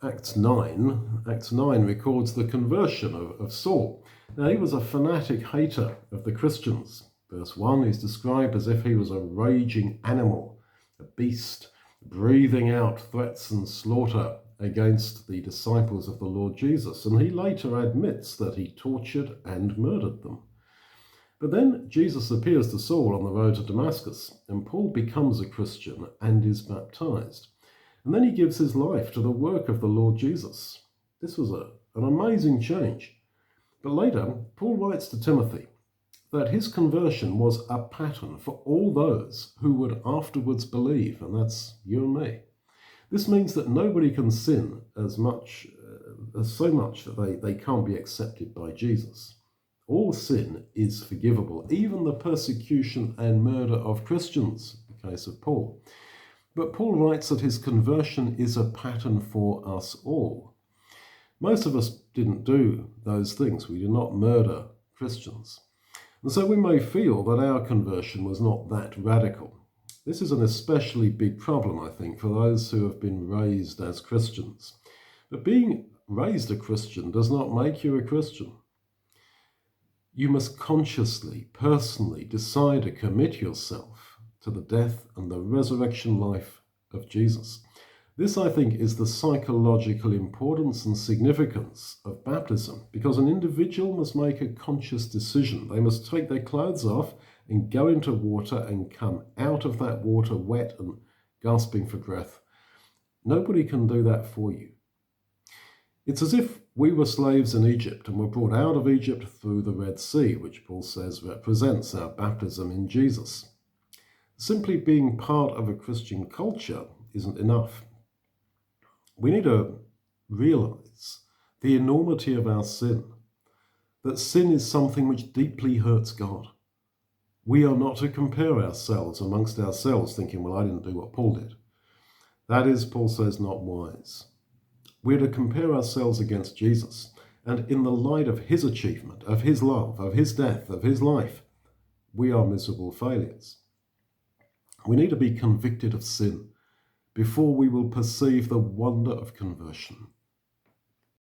Acts 9 records the conversion of Saul. Now, he was a fanatic hater of the Christians. Verse 1 is described as if he was a raging animal, a beast, breathing out threats and slaughter against the disciples of the Lord Jesus. And he later admits that he tortured and murdered them. But then Jesus appears to Saul on the road to Damascus, and Paul becomes a Christian and is baptized. And then he gives his life to the work of the Lord Jesus. This was an amazing change. But later, Paul writes to Timothy that his conversion was a pattern for all those who would afterwards believe, and that's you and me. This means that nobody can sin as so much that they can't be accepted by Jesus. All sin is forgivable, even the persecution and murder of Christians, in the case of Paul. But Paul writes that his conversion is a pattern for us all. Most of us didn't do those things. We did not murder Christians. And so we may feel that our conversion was not that radical. This is an especially big problem, I think, for those who have been raised as Christians. But being raised a Christian does not make you a Christian. You must consciously, personally decide to commit yourself to the death and the resurrection life of Jesus. This, I think, is the psychological importance and significance of baptism, because an individual must make a conscious decision. They must take their clothes off and go into water and come out of that water wet and gasping for breath. Nobody can do that for you. It's as if we were slaves in Egypt and were brought out of Egypt through the Red Sea, which Paul says represents our baptism in Jesus. Simply being part of a Christian culture isn't enough. We need to realize the enormity of our sin, that sin is something which deeply hurts God. We are not to compare ourselves amongst ourselves thinking, well, I didn't do what Paul did. That is, Paul says, not wise. We're to compare ourselves against Jesus, and in the light of his achievement, of his love, of his death, of his life, we are miserable failures. We need to be convicted of sin before we will perceive the wonder of conversion